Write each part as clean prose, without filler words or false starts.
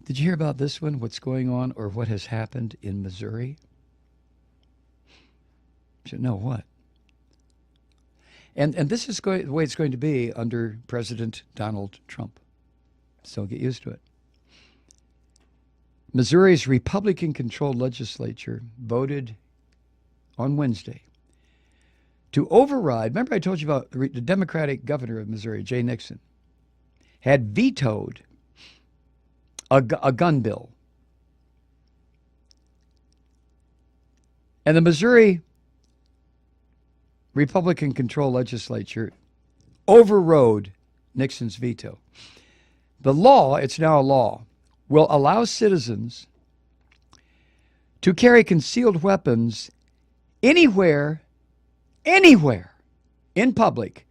Did you hear about this one? What's going on or what has happened in Missouri? No, what? And this is the way it's going to be under President Donald Trump. So get used to it. Missouri's Republican-controlled legislature voted on Wednesday to override. Remember I told you about the Democratic governor of Missouri, Jay Nixon, had vetoed a gun bill. And the Missouri Republican-controlled legislature overrode Nixon's veto. The law, it's now a law, will allow citizens to carry concealed weapons anywhere in public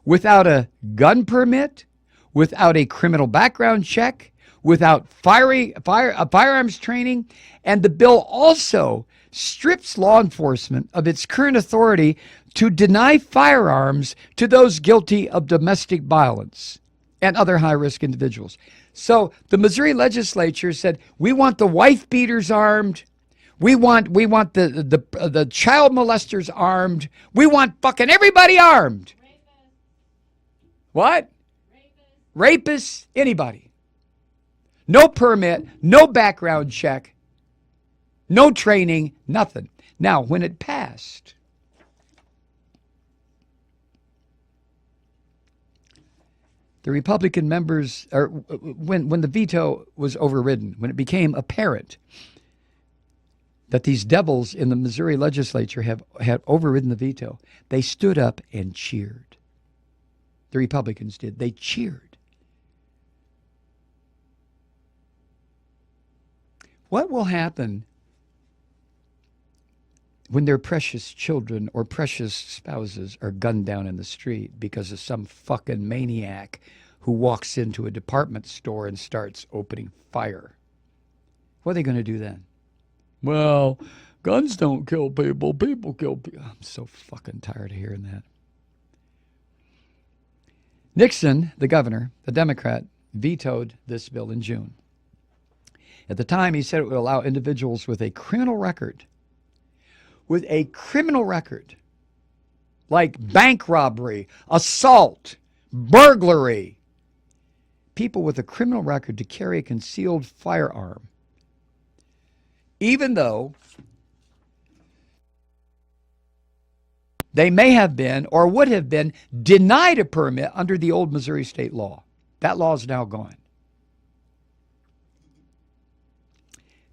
without a gun permit, without a criminal background check, without firearms training. And the bill also strips law enforcement of its current authority to deny firearms to those guilty of domestic violence and other high-risk individuals. So the Missouri legislature said, we want the wife beaters armed. We want the child molesters armed. We want fucking everybody armed. What? Rapists, anybody. No permit, no background check, no training, nothing. Now, when it passed, the Republican members, or when the veto was overridden, when it became apparent that these devils in the Missouri legislature had overridden the veto, they stood up and cheered. The Republicans did. They cheered. What will happen when their precious children or precious spouses are gunned down in the street because of some fucking maniac who walks into a department store and starts opening fire? What are they going to do then? Well, guns don't kill people. People kill people. I'm so fucking tired of hearing that. Nixon, the governor, the Democrat, vetoed this bill in June. At the time, he said it would allow individuals with a criminal record, like bank robbery, assault, burglary, people with a criminal record to carry a concealed firearm, even though they may have been or would have been denied a permit under the old Missouri state law. That law is now gone.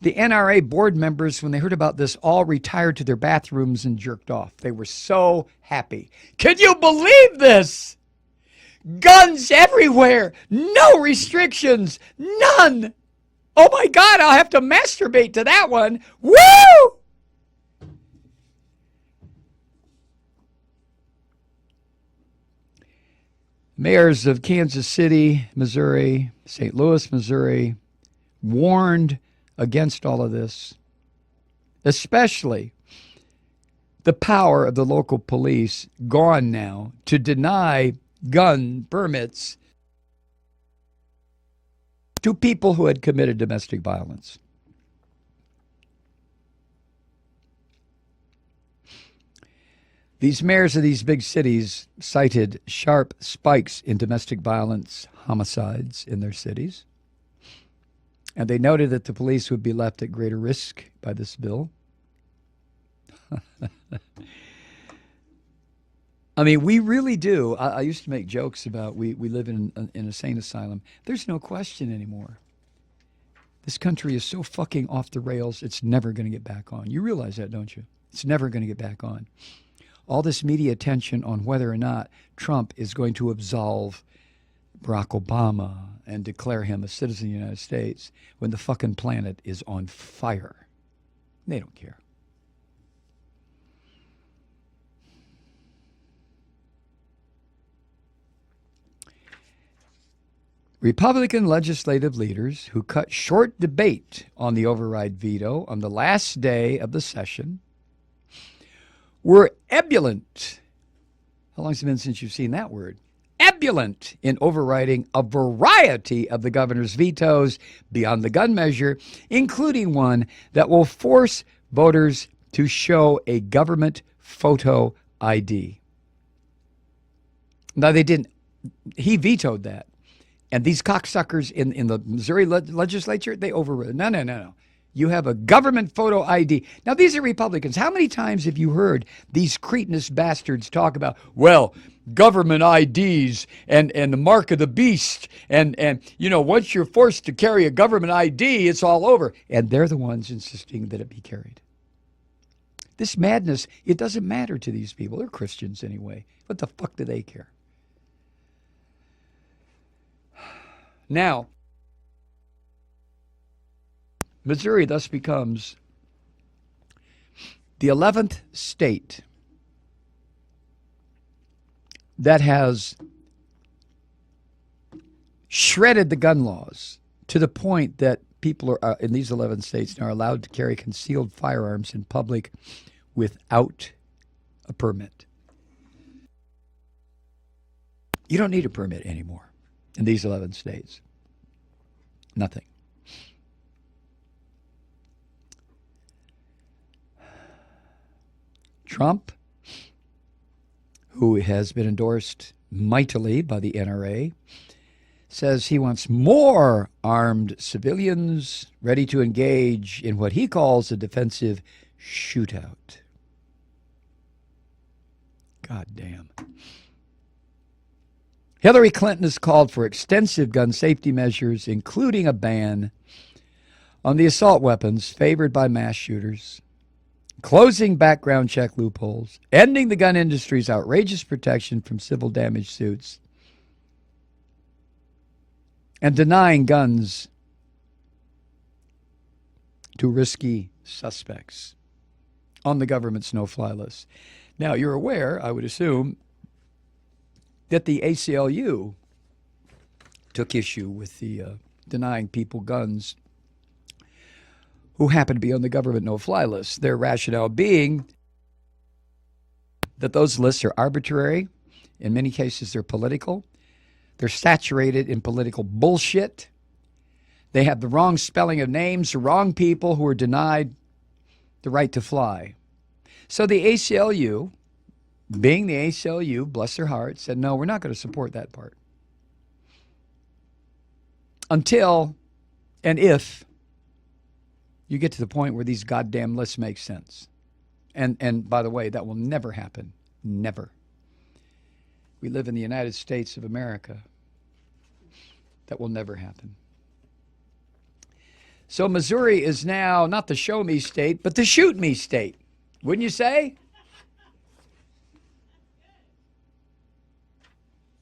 The NRA board members, when they heard about this, all retired to their bathrooms and jerked off. They were so happy. Can you believe this? Guns everywhere. No restrictions. None. Oh my God, I'll have to masturbate to that one. Woo! Mayors of Kansas City, Missouri, St. Louis, Missouri, warned against all of this, especially the power of the local police, gone now, to deny gun permits to people who had committed domestic violence. These mayors of these big cities cited sharp spikes in domestic violence homicides in their cities. And they noted that the police would be left at greater risk by this bill. I mean, we really do. I used to make jokes about we live in an insane asylum. There's no question anymore. This country is so fucking off the rails, it's never going to get back on. You realize that, don't you? It's never going to get back on. All this media attention on whether or not Trump is going to absolve Barack Obama and declare him a citizen of the United States when the fucking planet is on fire. They don't care. Republican legislative leaders who cut short debate on the override veto on the last day of the session were ebullient. How long has it been since you've seen that word? ebullient in overriding a variety of the governor's vetoes beyond the gun measure, including one that will force voters to show a government photo ID. Now, they didn't. He vetoed that. And these cocksuckers in the Missouri legislature, they overrode. No. You have a government photo ID. Now, these are Republicans. How many times have you heard these cretinous bastards talk about, well, government IDs and the mark of the beast, and once you're forced to carry a government ID, it's all over. And they're the ones insisting that it be carried. This madness, it doesn't matter to these people. They're Christians anyway. What the fuck do they care? Now, Missouri thus becomes the 11th state that has shredded the gun laws to the point that people are in these 11 states are allowed to carry concealed firearms in public without a permit. You don't need a permit anymore in these 11 states. Nothing. Trump, who has been endorsed mightily by the NRA, says he wants more armed civilians ready to engage in what he calls a defensive shootout. God damn. Hillary Clinton has called for extensive gun safety measures, including a ban on the assault weapons favored by mass shooters, closing background check loopholes, ending the gun industry's outrageous protection from civil damage suits, and denying guns to risky suspects on the government's no-fly list. Now, you're aware, I would assume, that the ACLU took issue with the denying people guns who happen to be on the government no-fly list. Their rationale being that those lists are arbitrary. In many cases, they're political. They're saturated in political bullshit. They have the wrong spelling of names, the wrong people who are denied the right to fly. So the ACLU, being the ACLU, bless their hearts, said, no, we're not going to support that part. Until and if you get to the point where these goddamn lists make sense. And by the way, that will never happen. Never. We live in the United States of America. That will never happen. So Missouri is now not the show me state, but the shoot me state. Wouldn't you say?